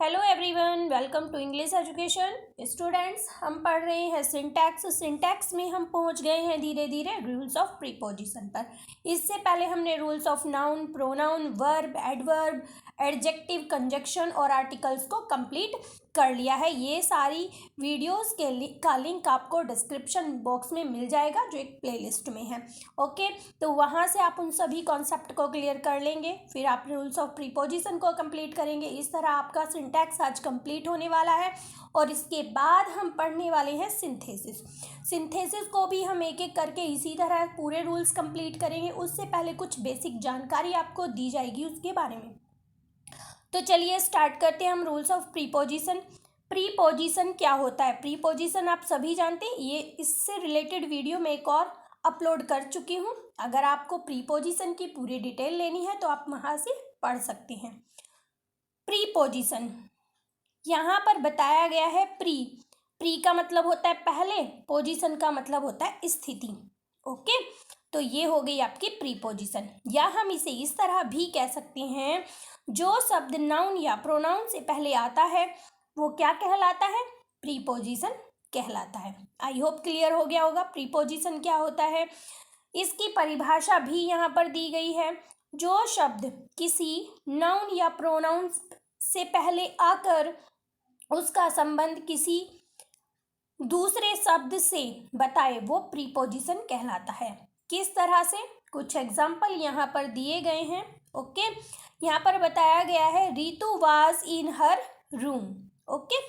Hello everyone, welcome to English education. Students, हम पढ़ रहे हैं सिंटैक्स। सिंटैक्स में हम पहुंच गए हैं धीरे धीरे रूल्स ऑफ प्रीपोजिशन पर। इससे पहले हमने rules of noun, pronoun, verb, adverb, adjective, conjunction और आर्टिकल्स को कंप्लीट कर लिया है। ये सारी वीडियोस का लिंक आपको डिस्क्रिप्शन बॉक्स में मिल जाएगा, जो एक प्लेलिस्ट में है। ओके, तो वहाँ से आप उन सभी कॉन्सेप्ट को क्लियर कर लेंगे, फिर आप रूल्स ऑफ प्रीपोजिशन को कंप्लीट करेंगे। इस तरह आपका सिंटैक्स आज कंप्लीट होने वाला है और इसके बाद हम पढ़ने वाले हैं सिंथेसिस। सिंथेसिस को भी हम एक एक करके इसी तरह पूरे रूल्स कंप्लीट करेंगे। उससे पहले कुछ बेसिक जानकारी आपको दी जाएगी उसके बारे में। तो चलिए स्टार्ट करते हैं हम रूल्स ऑफ प्रीपोजिशन। प्रीपोजिशन क्या होता है? प्रीपोजिशन आप सभी जानते हैं, ये इससे रिलेटेड वीडियो में एक और अपलोड कर चुकी हूँ। अगर आपको प्रीपोजिशन की पूरी डिटेल लेनी है तो आप वहाँ से पढ़ सकते हैं। प्रीपोजिशन यहाँ पर बताया गया है। प्री का मतलब होता है पहले, पोजीशन का मतलब होता है स्थिति। ओके, तो ये हो गई आपकी प्रीपोजिशन। या हम इसे इस तरह भी कह सकते हैं, जो शब्द नाउन या प्रोनाउन से पहले आता है वो क्या कहलाता है? प्रीपोजिशन कहलाता है। आई होप क्लियर हो गया होगा प्रीपोजिशन क्या होता है। इसकी परिभाषा भी यहाँ पर दी गई है। जो शब्द किसी नाउन या प्रोनाउन से पहले आकर उसका संबंध किसी दूसरे शब्द से बताए वो प्रीपोजिशन कहलाता है। किस तरह से? कुछ एग्जाम्पल यहाँ पर दिए गए हैं। ओके, यहाँ पर बताया गया है Ritu was in her room. Okay,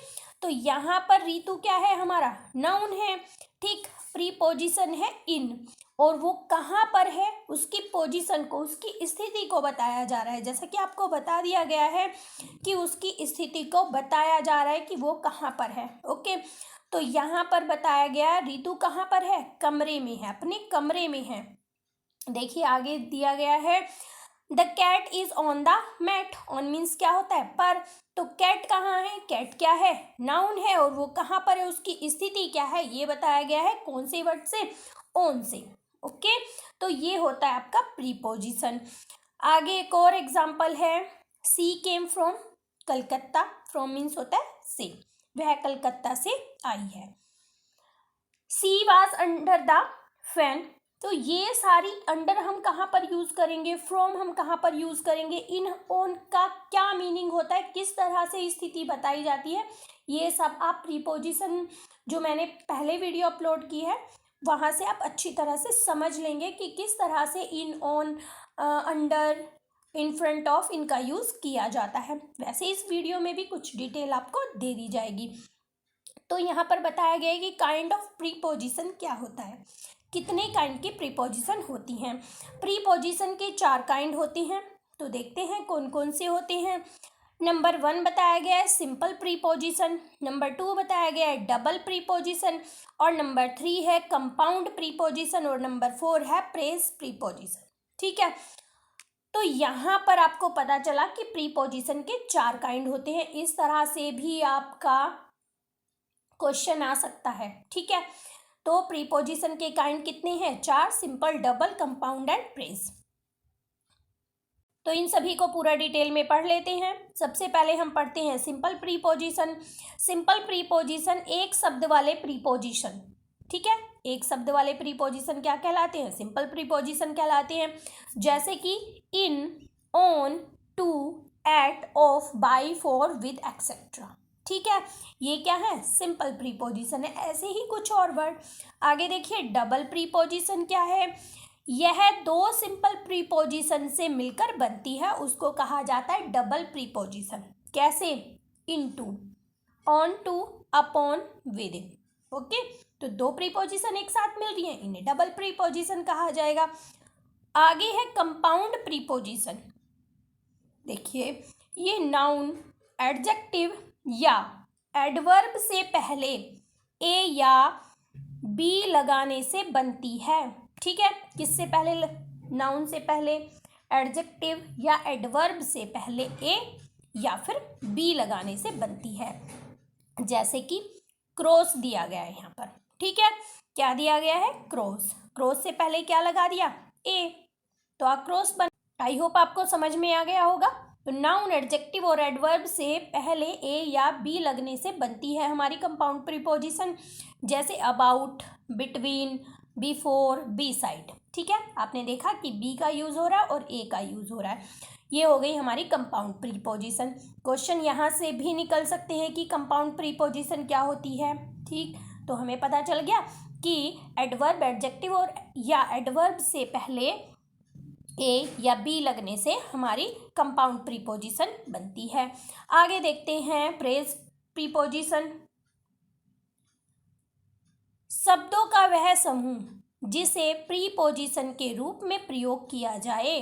तो यहाँ पर रितु क्या है? हमारा नाउन है, ठीक। प्रीपोजिशन है इन, और वो कहाँ पर है उसकी पोजीशन को, उसकी स्थिति को बताया जा रहा है। जैसा कि आपको बता दिया गया है कि उसकी स्थिति को बताया जा रहा है कि वो कहाँ पर है। ओके, तो यहाँ पर बताया गया रितु कहाँ पर है? कमरे में है, अपने कमरे में है। देखिए आगे दिया गया है the cat is on the mat. On means क्या होता है? पर। तो कैट कहाँ है? कैट क्या है? नाउन है, और वो कहाँ पर है, उसकी स्थिति क्या है, ये बताया गया है। कौन से वर्ड से? ऑन से। ओके, तो ये होता है आपका प्रीपोजिशन। आगे एक और एग्जाम्पल है, she came from Calcutta. From means होता है से, वह कलकत्ता से आई है। She was under the fan. तो ये सारी अंडर हम कहाँ पर यूज करेंगे, फ्रॉम हम कहाँ पर यूज करेंगे, इन ऑन का क्या मीनिंग होता है, किस तरह से स्थिति बताई जाती है, ये सब आप प्रीपोजिशन जो मैंने पहले वीडियो अपलोड की है वहाँ से आप अच्छी तरह से समझ लेंगे कि किस तरह से in, on, under, in front of इनका यूज किया जाता है। वैसे इस वीडियो में भी कुछ डिटेल आपको दे दी जाएगी। तो यहाँ पर बताया गया है कि काइंड ऑफ प्रीपोजिशन क्या होता है, कितने काइंड की प्रीपोजिशन होती हैं। प्रीपोजिशन के 4 काइंड होते हैं, तो देखते हैं कौन कौन से होते हैं। नंबर 1 बताया गया है सिंपल प्रीपोजिशन, नंबर 2 बताया गया है डबल प्रीपोजिशन, और नंबर 3 है कंपाउंड प्रीपोजिशन, और नंबर 4 है प्रेस प्रीपोजिशन। ठीक है, तो यहाँ पर आपको पता चला कि प्रीपोजिशन के 4 काइंड होते हैं। इस तरह से भी आपका क्वेश्चन आ सकता है। ठीक है, तो प्रीपोजिशन के काइंड कितने हैं? 4, simple, double, compound and press. तो इन सभी को पूरा डिटेल में पढ़ लेते हैं। सबसे पहले हम पढ़ते हैं सिंपल प्रीपोजिशन। सिंपल प्रीपोजिशन एक शब्द वाले प्रीपोजिशन। ठीक है, एक शब्द वाले प्रीपोजिशन क्या कहलाते हैं? सिंपल प्रीपोजिशन कहलाते हैं। जैसे कि in, on, to, at, of, by, for, with, etcetera. ठीक है, ये क्या है? सिंपल प्रीपोजिशन है। ऐसे ही कुछ और वर्ड आगे देखिए। डबल प्रीपोजिशन क्या है? यह 2 सिंपल प्रीपोजिशन से मिलकर बनती है, उसको कहा जाता है डबल प्रीपोजिशन। कैसे? Into, on to, upon, with. Okay, तो 2 प्रीपोजिशन एक साथ मिल रही हैं, इन्हें डबल प्रीपोजिशन कहा जाएगा। आगे है कंपाउंड प्रीपोजिशन। देखिए, ये नाउन, एडजेक्टिव या एडवर्ब से पहले ए या बी लगाने से बनती है। ठीक है, किससे पहले? नाउन से पहले, एडजेक्टिव या एडवर्ब से पहले ए या फिर बी लगाने से बनती है। जैसे कि क्रॉस दिया गया है यहाँ पर। ठीक है, क्या दिया गया है? क्रॉस। क्रॉस से पहले क्या लगा दिया? ए, तो क्रॉस बन। आई होप आपको समझ में आ गया होगा। तो नाउन एडजेक्टिव और एडवर्ब से पहले ए या बी लगने से बनती है हमारी कंपाउंड प्रीपोजिशन, जैसे about, between, before, beside. ठीक है, आपने देखा कि बी का यूज हो रहा है और ए का यूज हो रहा है। ये हो गई हमारी कंपाउंड प्रीपोजिशन। क्वेश्चन यहाँ से भी निकल सकते हैं कि कंपाउंड प्रीपोजिशन क्या होती है। ठीक, तो हमें पता चल गया कि एडवर्ब, एडजेक्टिव और या एडवर्ब से पहले ए या बी लगने से हमारी कंपाउंड प्रीपोजिशन बनती है। आगे देखते हैं प्रेज प्रीपोजिशन। शब्दों का वह समूह जिसे प्रीपोजिशन के रूप में प्रयोग किया जाए।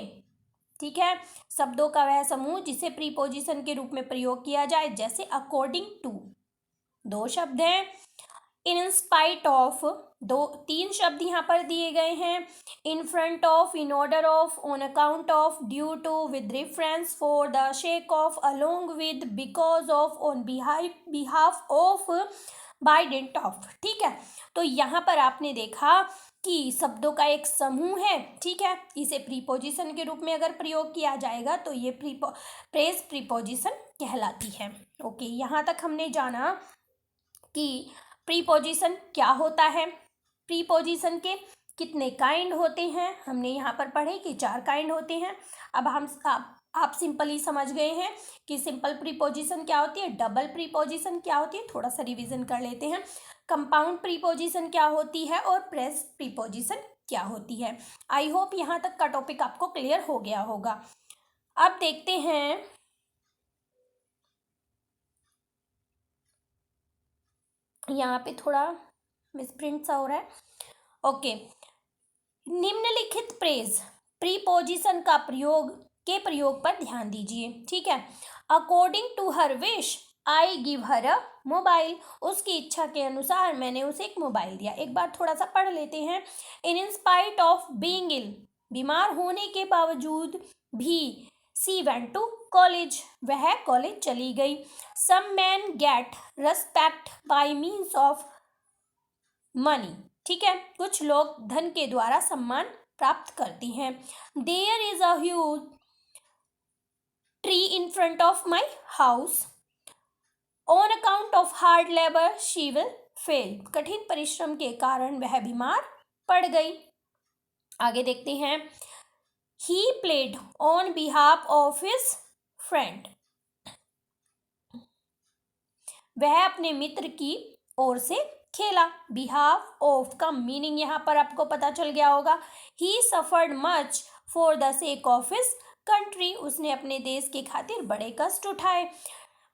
ठीक है, शब्दों का वह समूह जिसे प्रीपोजिशन के रूप में प्रयोग किया जाए, जैसे अकॉर्डिंग टू, दो शब्द हैं। इन स्पाइट ऑफ, दो तीन शब्द यहाँ पर दिए गए हैं। In front of, in order of, on account of, due to, with reference, for the sake of, along with, because of, on behalf of, by dint of. ठीक है, तो यहाँ पर आपने देखा कि शब्दों का एक समूह है। ठीक है, इसे प्रीपोजिशन के रूप में अगर प्रयोग किया जाएगा तो ये प्रेज प्रीपोजिशन कहलाती है। ओके, यहाँ तक हमने जाना कि प्रीपोजिशन क्या होता है, प्रीपोजिशन के कितने काइंड होते हैं। हमने यहाँ पर पढ़े कि 4 काइंड होते हैं। अब आप सिंपली समझ गए हैं कि सिंपल प्रीपोजिशन क्या होती है, डबल प्रीपोजिशन क्या होती है। थोड़ा सा रिवीजन कर लेते हैं। कंपाउंड प्रीपोजिशन क्या होती है और प्रेज प्रीपोजिशन क्या होती है। आई होप यहाँ तक का टॉपिक आपको क्लियर हो गया होगा। अब देखते हैं यहाँ पे थोड़ा मिसप्रिंट सा हो रहा है। ओके, निम्नलिखित प्रेज प्रीपोजिशन का प्रयोग पर ध्यान दीजिए। ठीक है, according to her wish I give her a mobile, उसकी इच्छा के अनुसार मैंने उसे एक मोबाइल दिया। एक बार थोड़ा सा पढ़ लेते हैं। In spite of being ill, बीमार होने के बावजूद भी, सी वेंट टू कॉलेज, वह कॉलेज चली गई। Some man get respect by means of money. ठीक है, कुछ लोग धन के द्वारा सम्मान प्राप्त करते हैं। There is a huge tree in front of my house, on account of hard labour she will fail, कठिन परिश्रम के कारण वह बीमार पड़ गई। आगे देखते हैं। He played on behalf of his friend, वह अपने मित्र की ओर से खेला। बिहाफ ऑफ का मीनिंग यहाँ पर आपको पता चल गया होगा। He suffered much for the sake of his country, उसने अपने देश के खातिर बड़े कष्ट उठाए।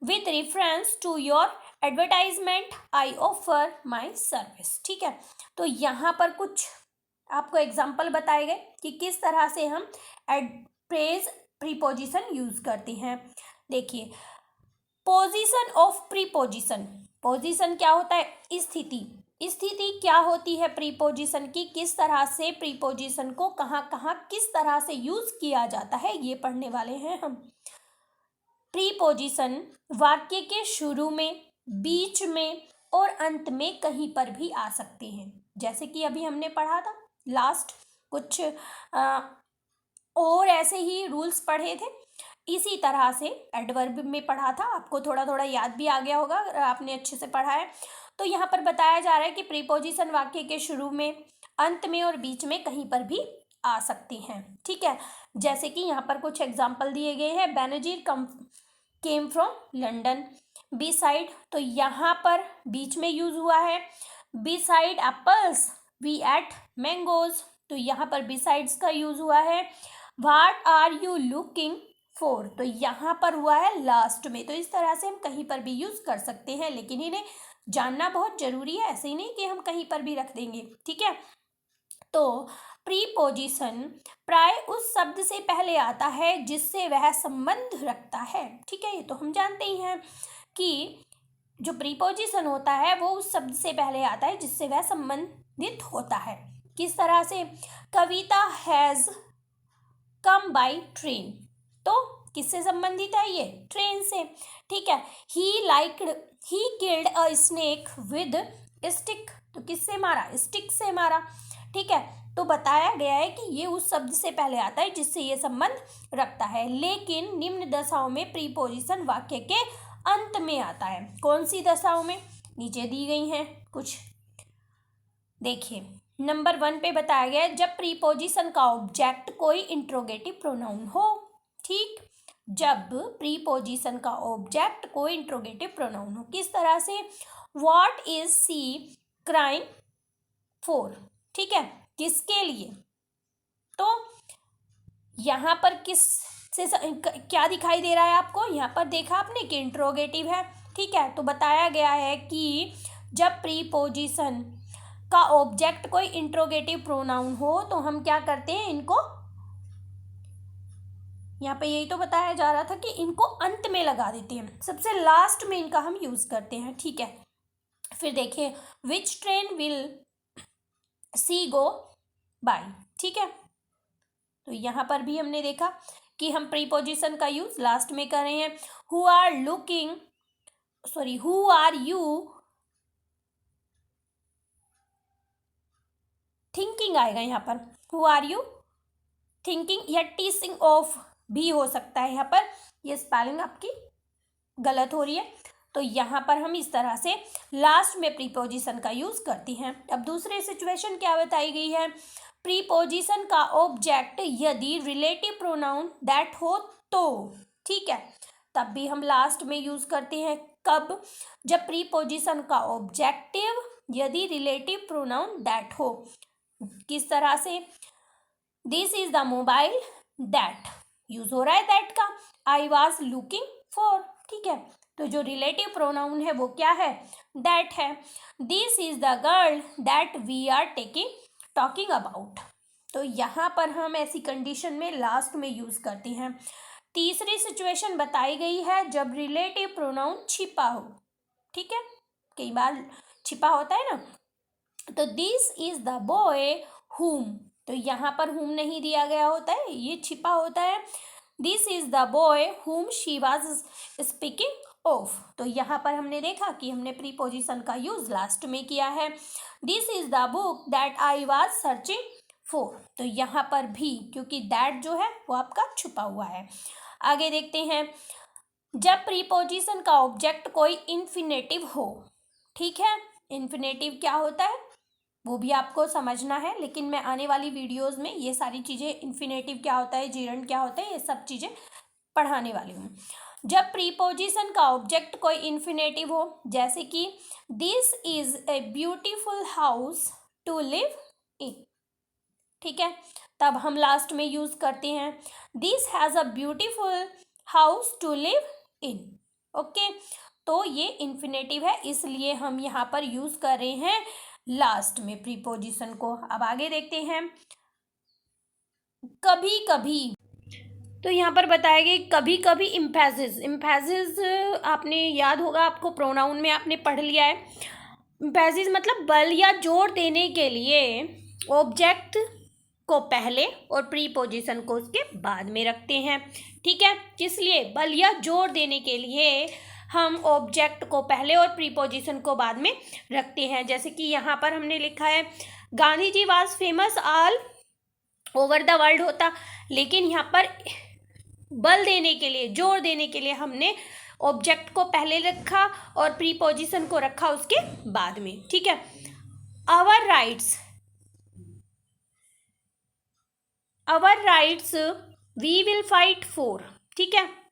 With reference to your advertisement I offer my service. ठीक है, तो यहाँ पर कुछ आपको एग्जाम्पल बताए गए कि किस तरह से हम प्रेज प्रीपोजिशन यूज करते हैं। देखिए, पोजीशन ऑफ प्रीपोजिशन, पोजीशन क्या होता है, स्थिति। स्थिति क्या होती है प्रीपोजिशन की, किस तरह से प्रीपोजिशन को कहाँ कहाँ किस तरह से यूज किया जाता है, ये पढ़ने वाले हैं हम। प्रीपोजिशन वाक्य के शुरू में, बीच में और अंत में कहीं पर भी आ सकते हैं, जैसे कि अभी हमने पढ़ा था लास्ट कुछ और ऐसे ही रूल्स पढ़े थे। इसी तरह से एडवर्ब में पढ़ा था, आपको थोड़ा थोड़ा याद भी आ गया होगा अगर आपने अच्छे से पढ़ा है। तो यहाँ पर बताया जा रहा है कि प्रीपोजिशन वाक्य के शुरू में, अंत में और बीच में कहीं पर भी आ सकती हैं। ठीक है, जैसे कि यहाँ पर कुछ एग्जाम्पल दिए गए हैं। Benazir came from London. Beside, तो यहाँ पर बीच में यूज हुआ है। Beside apples we ate mangoes, तो यहाँ पर बी साइड्स का यूज हुआ है। What are you looking for, तो यहाँ पर हुआ है लास्ट में। तो इस तरह से हम कहीं पर भी यूज कर सकते हैं, लेकिन इन्हें जानना बहुत जरूरी है, ऐसे ही नहीं कि हम कहीं पर भी रख देंगे। ठीक है, तो प्रीपोजिशन प्राय उस शब्द से पहले आता है जिससे वह संबंध रखता है। ठीक है, ये तो हम जानते ही हैं कि जो प्रीपोजिशन होता है वो उस शब्द से पहले आता है जिससे वह संबंधित होता है। किस तरह से, कविता हैज कम बाय ट्रेन, तो किससे संबंधित है ये, ट्रेन से। ठीक है, he killed a snake with stick, तो किससे मारा, स्टिक से मारा। ठीक है, तो बताया गया है कि ये उस शब्द से पहले आता है जिससे ये संबंध रखता है, लेकिन निम्न दशाओं में प्रीपोजिशन वाक्य के अंत में आता है। कौन सी दशाओं में? नीचे दी गई हैं कुछ, देखिए। नंबर 1 पे बताया गया है जब प्रीपोजिशन का ऑब्जेक्ट कोई इंट्रोगेटिव प्रोनाउन हो। ठीक, जब प्रीपोजिशन का ऑब्जेक्ट कोई इंट्रोगेटिव प्रोनाउन हो। किस तरह से? What is she crying for? ठीक है, किसके लिए? तो यहाँ पर किस से क्या दिखाई दे रहा है आपको? यहाँ पर देखा आपने कि इंट्रोगेटिव है। ठीक है, तो बताया गया है कि जब प्रीपोजिशन का ऑब्जेक्ट कोई इंट्रोगेटिव प्रोनाउन हो तो हम क्या करते हैं, इनको, यहाँ पे यही तो बताया जा रहा था कि इनको अंत में लगा देते हैं, सबसे लास्ट में इनका हम यूज करते हैं। ठीक है, फिर देखिए which train will she go by. ठीक है, तो यहाँ पर भी हमने देखा कि हम प्रीपोजिशन का यूज लास्ट में कर रहे हैं। हु आर यू थिंकिंग आएगा यहाँ पर। हु आर यू थिंकिंग, या टीचिंग ऑफ भी हो सकता है। यहाँ पर ये स्पेलिंग आपकी गलत हो रही है, तो यहाँ पर हम इस तरह से लास्ट में प्रीपोजिशन का यूज करती हैं। अब दूसरी सिचुएशन क्या बताई गई है? प्रीपोजिशन का ऑब्जेक्ट यदि रिलेटिव प्रोनाउन दैट हो तो, ठीक है, तब भी हम लास्ट में यूज करते हैं। कब? जब प्रीपोजिशन का ऑब्जेक्टिव यदि रिलेटिव प्रोनाउन दैट हो। किस तरह से? This is the mobile that, use हो रहा है दैट का, आई वॉज लुकिंग फॉर। ठीक है, तो जो रिलेटिव प्रोनाउन है वो क्या है? दैट है। This is the girl that we are talking about. तो यहाँ पर हम ऐसी कंडीशन में लास्ट में यूज करते हैं। तीसरी सिचुएशन बताई गई है जब रिलेटिव प्रोनाउन छिपा हो। ठीक है, कई बार छिपा होता है ना, तो दिस इज द बॉय हुम, तो यहाँ पर हुम नहीं दिया गया होता है, ये छिपा होता है। दिस इज द बॉय हुम शी वाज स्पीकिंग ऑफ, तो यहाँ पर हमने देखा कि हमने प्रीपोजिशन का यूज लास्ट में किया है। This is the book that I was searching for, तो यहाँ पर भी क्योंकि दैट जो है वो आपका छुपा हुआ है। आगे देखते हैं, जब प्रीपोजिशन का ऑब्जेक्ट कोई इन्फिनेटिव हो। ठीक है, इन्फिनेटिव क्या होता है वो भी आपको समझना है, लेकिन मैं आने वाली वीडियोस में ये सारी चीज़ें, इन्फिनेटिव क्या होता है, जीरंड क्या होता है, ये सब चीज़ें पढ़ाने वाली हूँ। जब प्रीपोजिशन का ऑब्जेक्ट कोई इन्फिनेटिव हो, जैसे कि this is a beautiful house to live in. ठीक है, तब हम लास्ट में यूज करते हैं this has a beautiful house to live in. Okay, तो ये इन्फिनेटिव है, इसलिए हम यहाँ पर यूज कर रहे हैं लास्ट में प्रीपोजिशन को। अब आगे देखते हैं, कभी कभी, तो यहाँ पर बताया गया कभी कभी इम्फेसिस। इम्फेसिस आपने याद होगा, आपको प्रोनाउन में आपने पढ़ लिया है। इम्फेसिस मतलब बल या जोर देने के लिए ऑब्जेक्ट को पहले और प्रीपोजिशन को उसके बाद में रखते हैं। ठीक है, किस लिए? बल या जोर देने के लिए हम ऑब्जेक्ट को पहले और प्रीपोजिशन को बाद में रखते हैं। जैसे कि यहाँ पर हमने लिखा है Gandhi ji was famous all over the world होता, लेकिन यहाँ पर बल देने के लिए, जोर देने के लिए हमने ऑब्जेक्ट को पहले रखा और प्रीपोजिशन को रखा उसके बाद में। ठीक है, our rights we will fight for. ठीक है,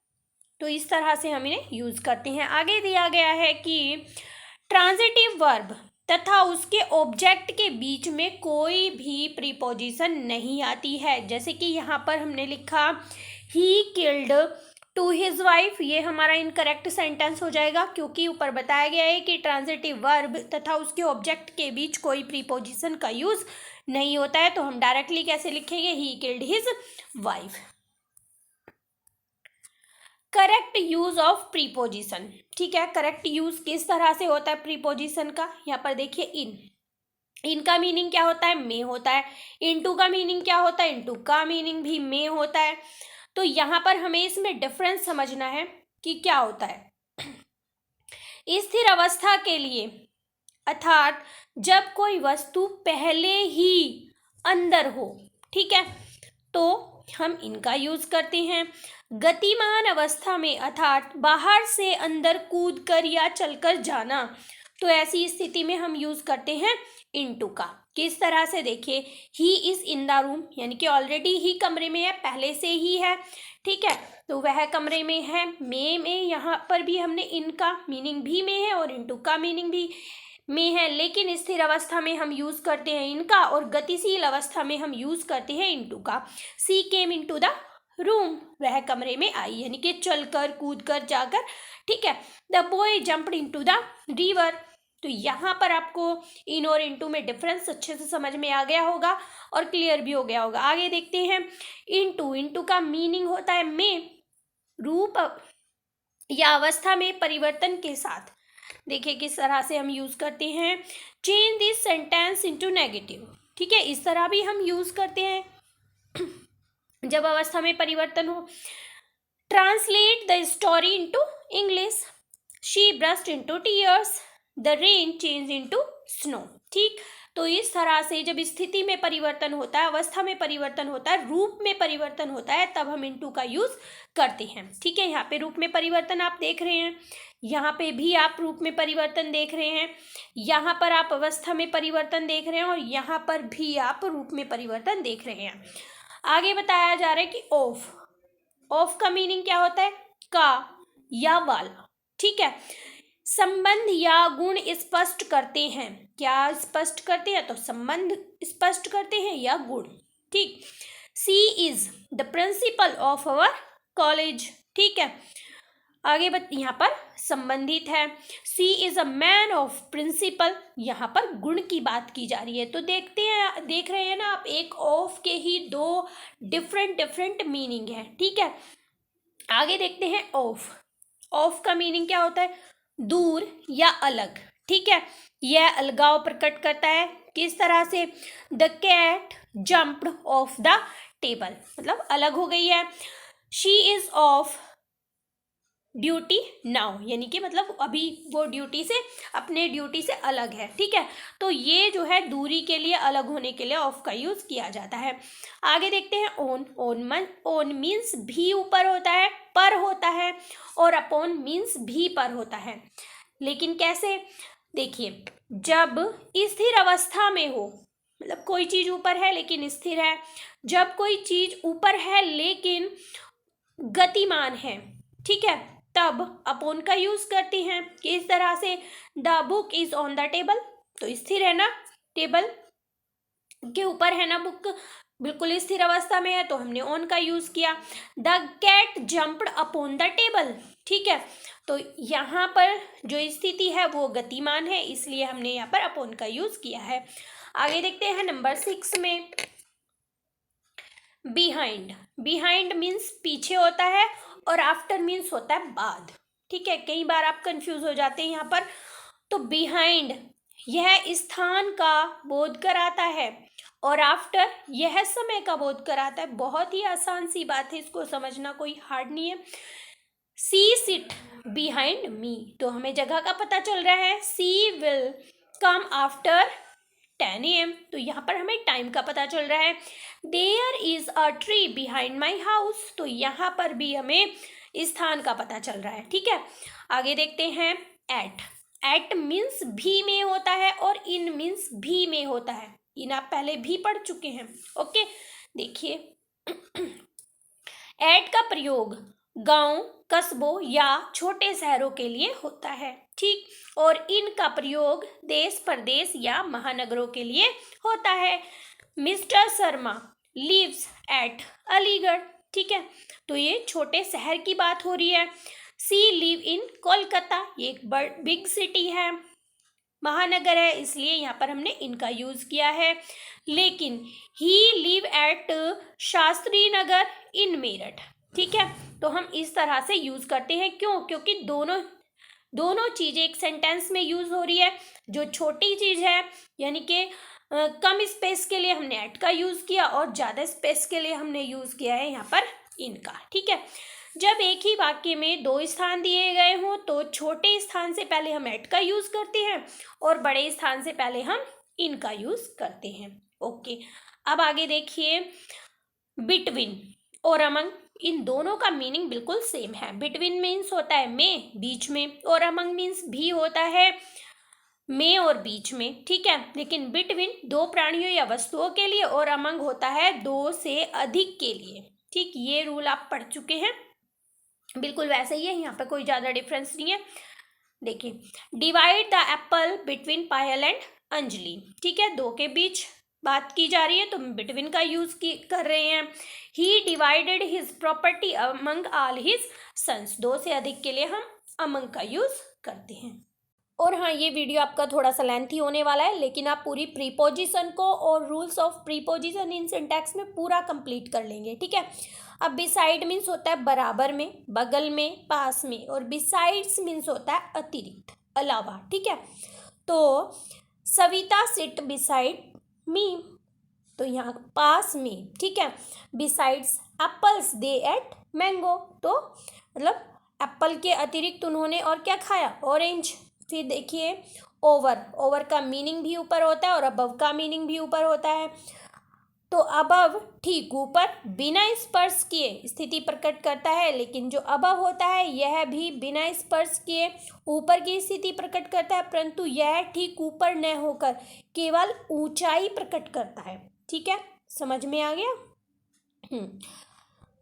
तो इस तरह से हम इन्हें यूज करते हैं। आगे दिया गया है कि ट्रांजिटिव वर्ब तथा उसके ऑब्जेक्ट के बीच में कोई भी प्रीपोजिशन नहीं आती है। जैसे कि यहाँ पर हमने लिखा he killed to his wife, ये हमारा इनकरेक्ट सेंटेंस हो जाएगा, क्योंकि ऊपर बताया गया है कि ट्रांजिटिव वर्ब तथा उसके ऑब्जेक्ट के बीच कोई प्रीपोजिशन का यूज नहीं होता है। तो हम डायरेक्टली कैसे लिखेंगे? He killed his wife. Correct use of preposition. ठीक है, करेक्ट यूज किस तरह से होता है प्रीपोजिशन का? यहाँ पर देखिए, इन का मीनिंग क्या होता है? में होता है। इनटू का मीनिंग क्या होता है? इनटू का मीनिंग भी में होता है। तो यहाँ पर हमें इसमें डिफरेंस समझना है कि क्या होता है। स्थिर अवस्था के लिए, अर्थात जब कोई वस्तु पहले ही अंदर हो, ठीक है, तो हम इनका यूज करते हैं। गतिमान अवस्था में अर्थात बाहर से अंदर कूद कर या चलकर जाना, तो ऐसी स्थिति में हम यूज करते हैं इनटू का। किस तरह से, देखिए, he is in the room, यानी कि ऑलरेडी ही कमरे में है, पहले से ही है, ठीक है, तो वह कमरे में है। में यहाँ पर भी हमने इनका मीनिंग भी में है और इनटू का मीनिंग भी में है, लेकिन स्थिर अवस्था में हम यूज करते हैं इनका और गतिशील अवस्था में हम यूज करते हैं इनटू का। सी केम इनटू द रूम, वह कमरे में आई, यानी कि चलकर कूदकर जाकर, ठीक है। The boy jumped into the river, तो यहाँ पर आपको इन और इनटू में डिफरेंस अच्छे से समझ में आ गया होगा और क्लियर भी हो गया होगा। आगे देखते हैं इनटू का मीनिंग होता है में, रूप या अवस्था में परिवर्तन के साथ। देखिए किस तरह से हम यूज करते हैं, change this sentence into negative, ठीक है, इस तरह भी हम यूज करते हैं जब अवस्था में परिवर्तन हो। Translate the story into English, she burst into tears, the rain change into snow, ठीक। तो इस तरह से जब स्थिति में परिवर्तन होता है, अवस्था में परिवर्तन होता है, रूप में परिवर्तन होता है, तब हम इनटू का यूज करते हैं, ठीक है। यहाँ पे रूप में परिवर्तन आप देख रहे हैं, यहाँ पे भी आप रूप में परिवर्तन देख रहे हैं, यहाँ पर आप अवस्था में परिवर्तन देख रहे हैं और यहाँ पर भी आप रूप में परिवर्तन देख रहे हैं। आगे बताया जा रहा है कि ऑफ का मीनिंग क्या होता है, का या वाला, ठीक है। संबंध या गुण स्पष्ट करते हैं, क्या स्पष्ट करते हैं, तो संबंध स्पष्ट करते हैं या गुण, ठीक। She is the principal of our college, ठीक है। आगे यहाँ पर संबंधित है, she is a man of principle, यहाँ पर गुण की बात की जा रही है। तो देख रहे हैं ना आप, एक ऑफ के ही दो डिफरेंट मीनिंग है, ठीक है। आगे देखते हैं ऑफ का मीनिंग क्या होता है, दूर या अलग, ठीक है। यह अलगाव प्रकट करता है, किस तरह से, the cat jumped off the table, मतलब अलग हो गई है। She is off duty now, यानी कि मतलब अभी वो अपने ड्यूटी से अलग है, ठीक है। तो ये जो है दूरी के लिए, अलग होने के लिए ऑफ का यूज किया जाता है। आगे देखते हैं ओन मीन्स भी ऊपर होता है, पर होता है, और अपॉन मीन्स भी पर होता है। लेकिन कैसे, देखिए, जब स्थिर अवस्था में हो, मतलब कोई चीज ऊपर है लेकिन स्थिर है, जब कोई चीज ऊपर है लेकिन गतिमान है, ठीक है, तब अपॉन का यूज करते हैं। किस तरह से, the book is on the table, तो स्थिर है ना, टेबल के ऊपर है ना बुक, बिल्कुल स्थिर अवस्था में है, तो हमने ऑन का यूज किया। The cat jumped upon the table, ठीक है, तो यहाँ पर जो स्थिति है वो गतिमान है, इसलिए हमने यहाँ पर अपॉन का यूज किया है। आगे देखते हैं नंबर 6 में, बिहाइंड मीन्स पीछे होता है और आफ्टर मीन्स होता है बाद, ठीक है। कई बार आप कंफ्यूज हो जाते हैं यहाँ पर। तो बिहाइंड यह स्थान का बोध कराता है और आफ्टर यह समय का बोध कराता है। बहुत ही आसान सी बात है, इसको समझना कोई हार्ड नहीं है। सी सिट बिहाइंड मी, तो हमें जगह का पता चल रहा है, सी विल कम आफ्टर 10 AM, तो यहाँ पर हमें टाइम का पता चल रहा है। There is a tree behind my house, तो यहाँ पर भी हमें स्थान का पता चल रहा है, ठीक है। आगे देखते हैं एट मीन्स भी में होता है और इन मीन्स भी में होता है। इन आप पहले भी पढ़ चुके हैं, ओके। देखिए एट का प्रयोग गांव, कस्बों या छोटे शहरों के लिए होता है, ठीक, और इन का प्रयोग देश, प्रदेश या महानगरों के लिए होता है। Mister Sharma lives at Aligarh, ठीक है, तो ये छोटे शहर की बात हो रही है। सी लिव इन कोलकाता, ये एक बिग सिटी है, महानगर है, इसलिए यहाँ पर हमने इनका यूज किया है। लेकिन he live at Shastri Nagar इन मेरठ, ठीक है, तो हम इस तरह से यूज करते हैं। क्यों? क्योंकि दोनों चीजें एक सेंटेंस में यूज हो रही है। जो छोटी चीज है यानी कि कम स्पेस के लिए हमने एट का यूज किया और ज्यादा स्पेस के लिए हमने यूज किया है यहाँ पर इनका, ठीक है। जब एक ही वाक्य में दो स्थान दिए गए हों तो छोटे स्थान से पहले हम एट का यूज करते हैं और बड़े स्थान से पहले हम इनका यूज करते हैं, ओके, अब आगे देखिए, बिटवीन और अमंग, इन दोनों का मीनिंग बिल्कुल सेम है। बिटवीन मीन्स होता है में, बीच में, और अमंग मीन्स भी होता है में और बीच में, ठीक है। लेकिन बिटवीन दो प्राणियों या वस्तुओं के लिए और अमंग होता है दो से अधिक के लिए, ठीक। ये रूल आप पढ़ चुके हैं, बिल्कुल वैसे ही है, यहाँ पे कोई ज़्यादा डिफरेंस नहीं है। देखिए, divide the Apple between Payal and Anjali, ठीक है, दो के बीच बात की जा रही है तो बिटवीन का यूज कर रहे हैं। He divided his property among all his sons, दो से अधिक के लिए हम अमंग का यूज करते हैं। और हाँ, ये वीडियो आपका थोड़ा सा लेंथी होने वाला है, लेकिन आप पूरी प्रीपोजिशन को और rules of preposition in syntax में पूरा कंप्लीट कर लेंगे, ठीक है। अब बिसाइड मीन्स होता है बराबर में, बगल में, पास में, और बिसाइड्स मीन्स होता है अतिरिक्त, अलावा, ठीक है। तो सविता सिट बिसाइड मी, तो यहाँ पास में, ठीक है। बिसाइड्स एप्पल्स दे एट मैंगो, तो मतलब एप्पल के अतिरिक्त उन्होंने और क्या खाया, ऑरेंज। फिर देखिए, ओवर, ओवर का मीनिंग भी ऊपर होता है और अबव का मीनिंग भी ऊपर होता है। तो अबव ठीक ऊपर, बिना स्पर्श किए स्थिति प्रकट करता है, लेकिन जो अबव होता है यह भी बिना स्पर्श किए ऊपर की स्थिति प्रकट करता है, परंतु यह ठीक ऊपर न होकर केवल ऊंचाई प्रकट करता है, ठीक है। समझ में आ गया।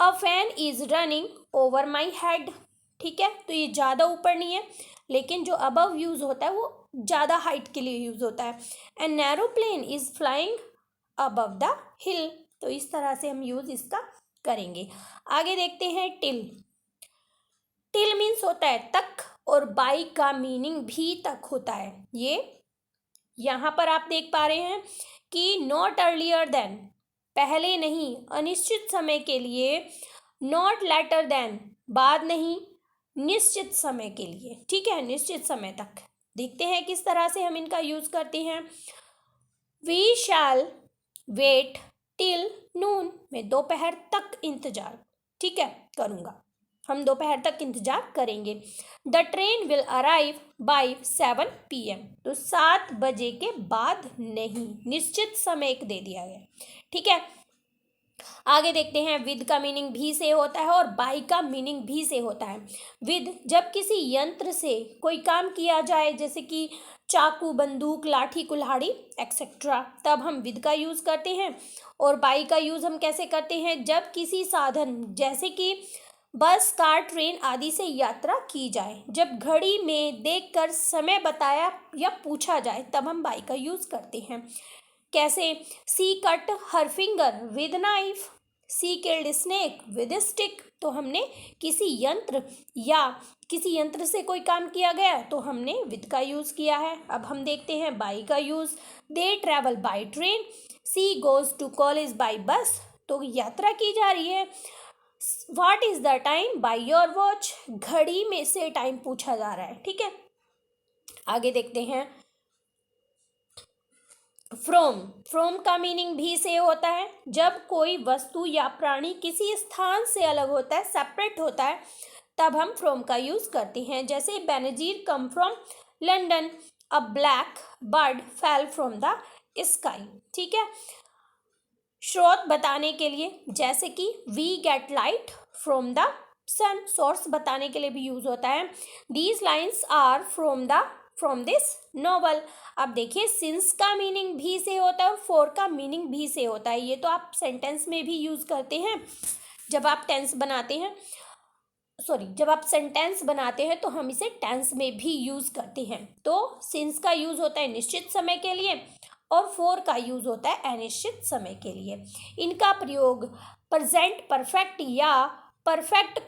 A fan is running over my head, ठीक है। तो ये ज़्यादा ऊपर नहीं है, लेकिन जो अबव यूज़ होता है वो ज़्यादा हाइट के लिए यूज़ होता है। And narrow plane is flying above the hill, तो इस तरह से हम यूज़ इसका करेंगे। आगे देखते हैं टिल। टिल मीन्स होता है तक, और बाई का मीनिंग भी तक होता है। ये यहाँ पर आप देख पा रहे हैं कि नॉट अर्लियर देन, पहले नहीं, अनिश्चित समय के लिए, नॉट लेटर देन, बाद नहीं, निश्चित समय के लिए, ठीक है, निश्चित समय तक। देखते हैं किस तरह से हम इनका यूज करते हैं। We shall wait till noon, मैं दोपहर तक इंतजार, ठीक है, करूँगा, हम दोपहर तक इंतजार करेंगे। The train will arrive by 7 PM, तो 7 बजे के बाद नहीं, निश्चित समय दे दिया गया, ठीक है। आगे देखते हैं, विद का मीनिंग भी से होता है और बाय का मीनिंग भी से होता है। विद जब किसी यंत्र से कोई काम किया जाए, जैसे कि चाकू, बंदूक, लाठी, कुल्हाड़ी एक्सेट्रा, तब हम विद का यूज़ करते हैं। और बाय का यूज़ हम कैसे करते हैं, जब किसी साधन जैसे कि बस, कार, ट्रेन आदि से यात्रा की जाए, जब घड़ी में देखकर समय बताया या पूछा जाए, तब हम बाय का यूज़ करते हैं। कैसे, she cut her finger with knife, she killed snake with stick, तो हमने किसी यंत्र या किसी यंत्र से कोई काम किया गया तो हमने विद का यूज़ किया है। अब हम देखते हैं बाय का use. They travel by train, she goes to college by bus, तो यात्रा की जा रही है। What is the time by your watch, घड़ी में से टाइम पूछा जा रहा है, ठीक है। आगे देखते हैं, फ्रॉम, फ्रॉम का मीनिंग भी से होता है, जब कोई वस्तु या प्राणी किसी स्थान से अलग होता है, सेपरेट होता है, तब हम फ्रॉम का यूज करते हैं। जैसे Benazir come from London, a black bird fell from the sky, ठीक है। स्रोत बताने के लिए, जैसे कि we get light from the sun, source बताने के लिए भी यूज होता है। These lines are from this novel. अब देखिए, सिंस का मीनिंग भी से होता है और फॉर का मीनिंग भी से होता है। ये तो आप सेंटेंस में भी यूज करते हैं, जब आप टेंस बनाते हैं, जब आप सेंटेंस बनाते हैं तो हम इसे टेंस में भी यूज करते हैं। तो सिंस का यूज होता है निश्चित समय के लिए और फॉर का यूज होता है अनिश्चित समय के लिए। इनका प्रयोग प्रेजेंट परफेक्ट या परफेक्ट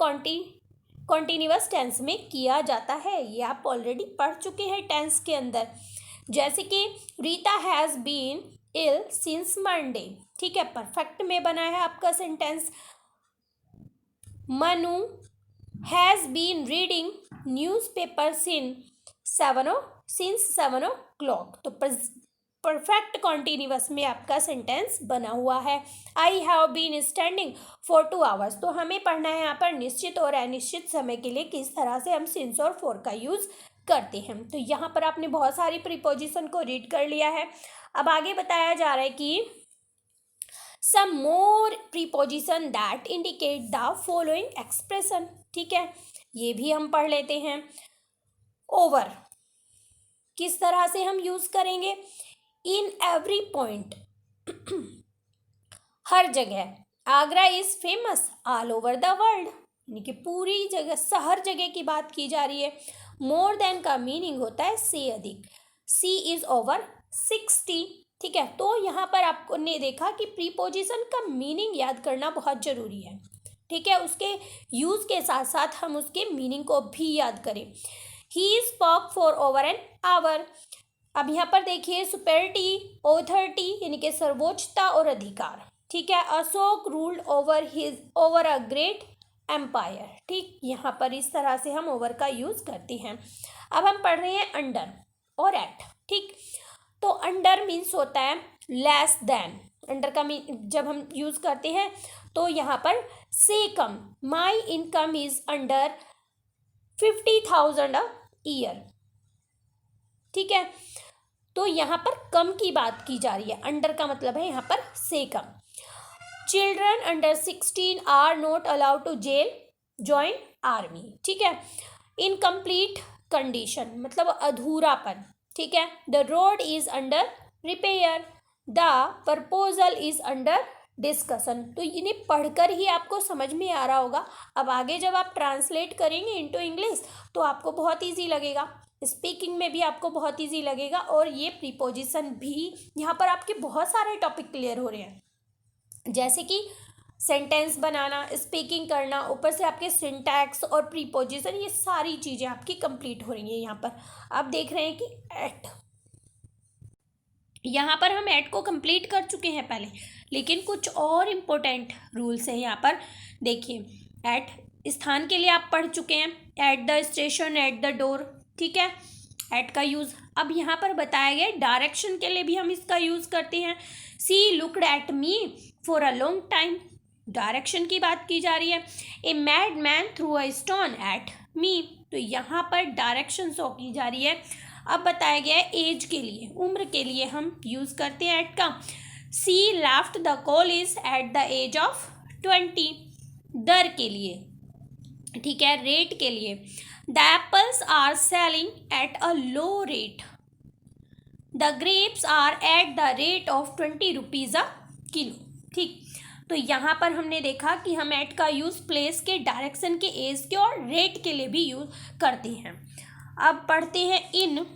कॉन्टिन्यूअस टेंस में किया जाता है। ये आप ऑलरेडी पढ़ चुके हैं टेंस के अंदर। जैसे कि Rita has been ill since Monday, ठीक है, परफेक्ट में बना है आपका sentence. Manu has been reading newspaper since 7 o'clock, तो परफेक्ट कॉन्टिन्यूअस में आपका सेंटेंस बना हुआ है। I have been standing for 2 hours, तो हमें पढ़ना है यहाँ पर निश्चित और अनिश्चित समय के लिए किस तरह से हम सिंस और फॉर का यूज करते हैं। तो यहाँ पर आपने बहुत सारी प्रीपोजिशन को रीड कर लिया है। अब आगे बताया जा रहा है कि some more preposition that indicate the following expression. ठीक है, ये भी हम पढ़ लेते हैं। ओवर किस तरह से हम यूज करेंगे? इन एवरी पॉइंट, हर जगह। Agra is famous all over the world, यानी कि पूरी जगह, हर जगह की बात की जा रही है। मोर देन का मीनिंग होता है से अधिक। सी इज ओवर 60। ठीक है, तो यहाँ पर आपको ने देखा कि प्रीपोजिशन का मीनिंग याद करना बहुत जरूरी है। ठीक है, उसके यूज के साथ साथ हम उसके मीनिंग को भी याद करें। He spoke for over an hour. अब यहाँ पर देखिए सुपेरिटी, ऑथोरिटी यानी कि सर्वोच्चता और अधिकार। ठीक है, Ashok ruled over a great empire. ठीक, यहाँ पर इस तरह से हम ओवर का यूज करते हैं। अब हम पढ़ रहे हैं अंडर और एट। ठीक, तो अंडर मीन्स होता है लेस देन। अंडर का जब हम यूज करते हैं तो यहाँ पर से कम। My income is under 50,000 a year. ठीक है, तो यहाँ पर कम की बात की जा रही है। अंडर का मतलब है यहाँ पर से कम। Children under 16 are not allowed to join army. ठीक है, इनकम्प्लीट कंडीशन मतलब अधूरापन। ठीक है, the road is under repair, the proposal is under discussion. तो इन्हें पढ़कर ही आपको समझ में आ रहा होगा। अब आगे जब आप ट्रांसलेट करेंगे इनटू इंग्लिश तो आपको बहुत ईजी लगेगा, स्पीकिंग में भी आपको बहुत ईजी लगेगा। और ये प्रीपोजिशन भी यहाँ पर आपके बहुत सारे टॉपिक क्लियर हो रहे हैं, जैसे कि सेंटेंस बनाना, स्पीकिंग करना, ऊपर से आपके सिंटैक्स और प्रीपोजिशन, ये सारी चीज़ें आपकी कंप्लीट हो रही हैं। यहाँ पर आप देख रहे हैं कि एट, यहाँ पर हम एट को कंप्लीट कर चुके हैं पहले, लेकिन कुछ और इम्पोर्टेंट रूल्स हैं यहाँ पर। देखिए एट स्थान के लिए आप पढ़ चुके हैं, at the station, at the door. ठीक है, एट का यूज़। अब यहाँ पर बताया गया डायरेक्शन के लिए भी हम इसका यूज़ करते हैं। She looked at me for a long time, direction की बात की जा रही है। A mad man threw a stone at me, तो यहाँ पर डायरेक्शन शो की जा रही है। अब बताया गया है एज के लिए, उम्र के लिए हम यूज़ करते हैं एट का। She left the college at the age of 20, दर के लिए। ठीक है, रेट के लिए। The apples are selling at a low rate, the grapes are at the rate of 20 rupees a kilo. ठीक, तो यहाँ पर हमने देखा कि हम एट का यूज़ प्लेस के, डायरेक्शन के, एज के और रेट के लिए भी यूज़ करते हैं। अब पढ़ते हैं इन।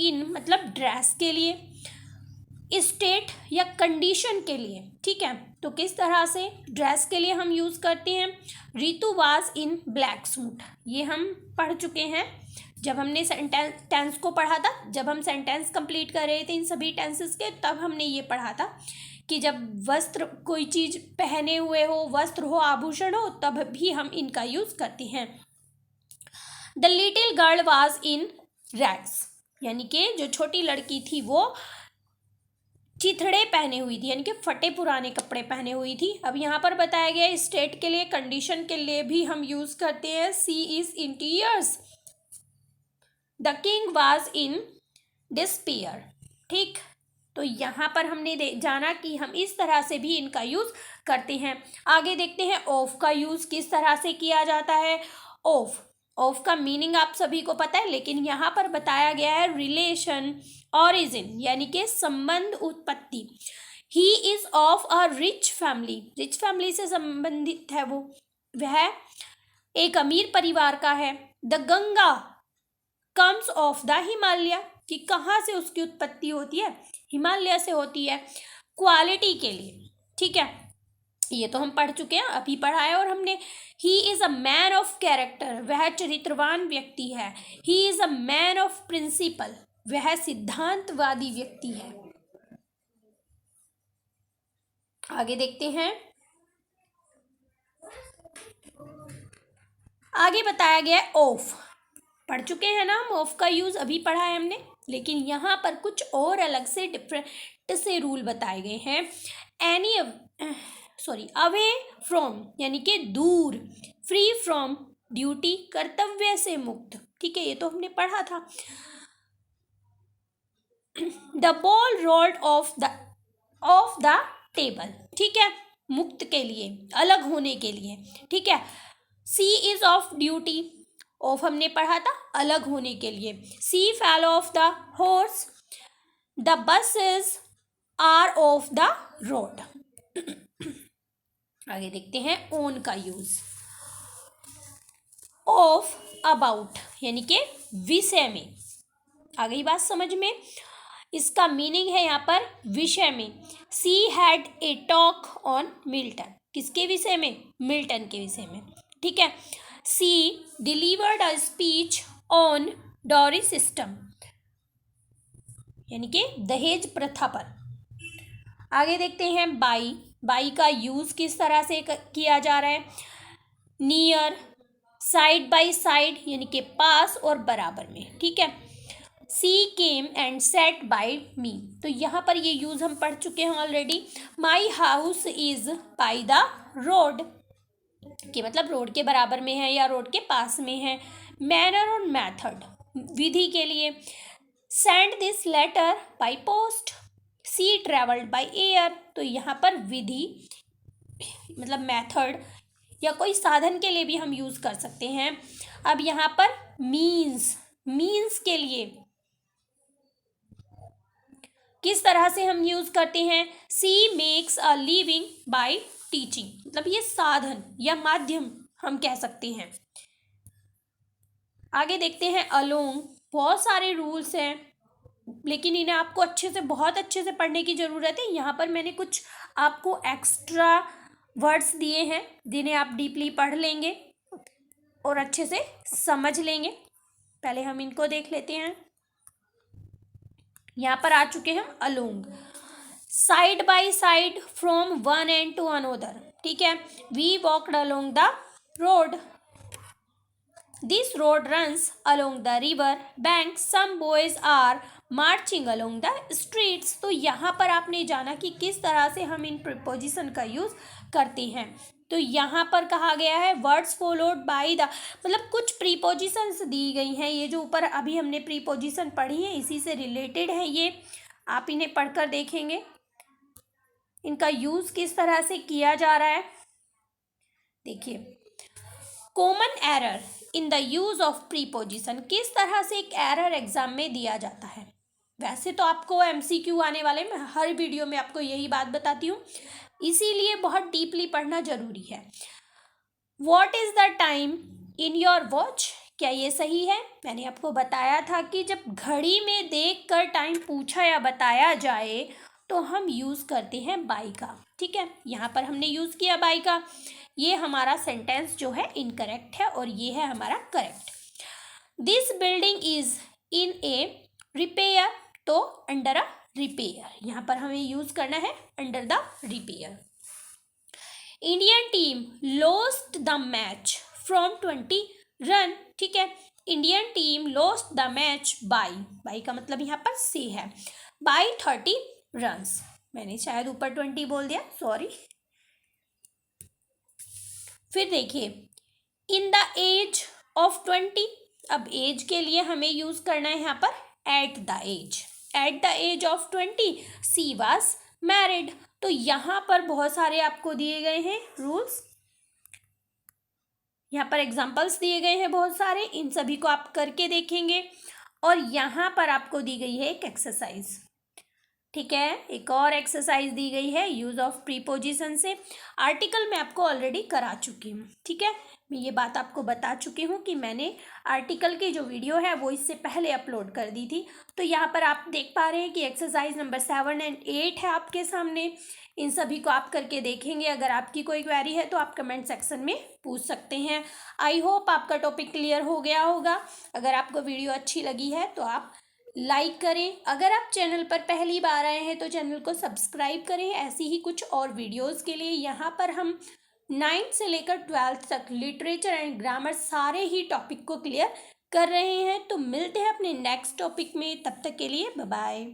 इन मतलब ड्रेस के लिए, स्टेट या कंडीशन के लिए। ठीक है, तो किस तरह से ड्रेस के लिए हम यूज़ करते हैं। Ritu was in black suit, ये हम पढ़ चुके हैं जब हमने टेंस को पढ़ा था। जब हम सेंटेंस कंप्लीट कर रहे थे इन सभी टेंसेस के, तब हमने ये पढ़ा था कि जब वस्त्र, कोई चीज़ पहने हुए हो, वस्त्र हो, आभूषण हो, तब भी हम इनका यूज़ करते हैं। The little girl was in rags, यानी कि जो छोटी लड़की थी वो चिथड़े पहने हुई थी, यानी कि फटे पुराने कपड़े पहने हुई थी। अब यहाँ पर बताया गया है स्टेट के लिए, कंडीशन के लिए भी हम यूज़ करते हैं। She is in tears, the king was in despair. ठीक, तो यहाँ पर हमने जाना कि हम इस तरह से भी इनका यूज़ करते हैं। आगे देखते हैं ऑफ का यूज़ किस तरह से किया जाता है। ऑफ, ऑफ का मीनिंग आप सभी को पता है, लेकिन यहाँ पर बताया गया है रिलेशन, ऑरिजिन, यानी कि संबंध, उत्पत्ति। He is of a rich family, rich family से संबंधित है वो, वह एक अमीर परिवार का है। The Ganga comes of the Himalaya, कि कहाँ से उसकी उत्पत्ति होती है, हिमालय से होती है। क्वालिटी के लिए, ठीक है, ये तो हम पढ़ चुके हैं, अभी पढ़ा है और हमने। He is a man of character, वह चरित्रवान व्यक्ति है। He is a man of principle, वह सिद्धांतवादी व्यक्ति है। आगे देखते हैं। आगे बताया गया ऑफ, पढ़ चुके हैं ना हम, ऑफ का यूज अभी पढ़ा है हमने, लेकिन यहाँ पर कुछ और अलग से डिफरेंट से रूल बताए गए हैं। अवे फ्रॉम, यानी कि दूर। फ्री फ्रॉम ड्यूटी, कर्तव्य से मुक्त। ठीक है, ये तो हमने पढ़ा था। The ball rolled of the table, ठीक है, मुक्त के लिए, अलग होने के लिए, ठीक है। She is off duty, off हमने पढ़ा था अलग होने के लिए। She fell off the horse, the buses are off the road. आगे देखते हैं ओन का यूज। ऑफ, अबाउट यानी कि विषय में, आ गई बात समझ में। इसका मीनिंग है यहाँ पर विषय में। She had a talk on Milton, किसके विषय में, मिल्टन के विषय में, ठीक है। She delivered a speech on dowry system, यानी कि दहेज प्रथा पर। आगे देखते हैं बाई। बाई का यूज किस तरह से किया जा रहा है। नियर, साइड बाई साइड यानी कि पास और बराबर में, ठीक है। She came and set by मी, तो यहाँ पर ये यूज हम पढ़ चुके हैं already. My house is by the road, कि मतलब रोड के बराबर में है या रोड के पास में है। मैनर और मेथड, विधि के लिए। Send this letter by post, she travelled by air, तो यहाँ पर विधि मतलब मेथड या कोई साधन के लिए भी हम यूज कर सकते हैं। अब यहाँ पर मीन्स, मीन्स के लिए किस तरह से हम यूज करते हैं। She makes a living by teaching, मतलब ये साधन या माध्यम हम कह सकते हैं। आगे देखते हैं अलोंग। बहुत सारे रूल्स हैं लेकिन इन्हें आपको अच्छे से, बहुत अच्छे से पढ़ने की ज़रूरत है। यहाँ पर मैंने कुछ आपको एक्स्ट्रा वर्ड्स दिए हैं जिन्हें आप डीपली पढ़ लेंगे और अच्छे से समझ लेंगे। पहले हम इनको देख लेते हैं। यहाँ पर आ चुके हैं हम along. Side by side from one end to another, ठीक है। We walked along the road, this road runs along the river bank, some boys are marching along the streets. तो यहाँ पर आपने जाना कि किस तरह से हम इन प्रीपोजिशन का यूज करते हैं। तो यहाँ पर कहा गया है वर्ड्स फॉलोड बाय द, मतलब कुछ प्रीपोजिशंस दी गई हैं। ये जो ऊपर अभी हमने प्रीपोजिशन पढ़ी है इसी से रिलेटेड है ये, आप इन्हें पढ़कर देखेंगे इनका यूज किस तरह से किया जा रहा है। देखिए, common error in the use of preposition, किस तरह से एक एरर एग्जाम में दिया जाता है। वैसे तो आपको एमसीक्यू आने वाले, मैं हर वीडियो में आपको यही बात बताती हूँ, इसीलिए बहुत डीपली पढ़ना जरूरी है। What is the time in your watch, क्या ये सही है। मैंने आपको बताया था कि जब घड़ी में देखकर टाइम पूछा या बताया जाए तो हम यूज करते हैं बाय का, ठीक है। यहाँ पर हमने यूज किया बाय का। ये हमारा सेंटेंस जो है इनकरेक्ट है और ये है हमारा correct. This building is in A repair, तो अंडर अ रिपेयर, यहाँ पर हमें यूज करना है under the repair. Indian team lost the match from 20 run, ठीक है। Indian team lost the match by का मतलब यहाँ पर से है, बाय 30 रन्स। मैंने शायद ऊपर 20 बोल दिया, सॉरी। फिर देखिए, इन द एज ऑफ 20, अब एज के लिए हमें यूज करना है यहाँ पर at the age. At the age of 20 she was married, तो यहाँ पर बहुत सारे आपको दिए गए हैं रूल्स, यहाँ पर एग्जाम्पल्स दिए गए हैं बहुत सारे, इन सभी को आप करके देखेंगे। और यहाँ पर आपको दी गई है एक एक्सरसाइज, ठीक है। एक और एक्सरसाइज दी गई है यूज ऑफ प्रीपोजिशन से। आर्टिकल मैं आपको ऑलरेडी करा चुकी हूँ, ठीक है। मैं ये बात आपको बता चुकी हूँ कि मैंने आर्टिकल की जो वीडियो है वो इससे पहले अपलोड कर दी थी। तो यहाँ पर आप देख पा रहे हैं कि एक्सरसाइज नंबर 7 और 8 है आपके सामने। इन सभी को आप करके देखेंगे। अगर आपकी कोई क्वेरी है तो आप कमेंट सेक्शन में पूछ सकते हैं। आई होप आपका टॉपिक क्लियर हो गया होगा। अगर आपको वीडियो अच्छी लगी है तो आप लाइक करें। अगर आप चैनल पर पहली बार आए हैं तो चैनल को सब्सक्राइब करें ऐसी ही कुछ और वीडियोस के लिए। यहाँ पर हम 9th से लेकर 12th तक लिटरेचर एंड ग्रामर सारे ही टॉपिक को क्लियर कर रहे हैं। तो मिलते हैं अपने नेक्स्ट टॉपिक में, तब तक के लिए बाय बाय।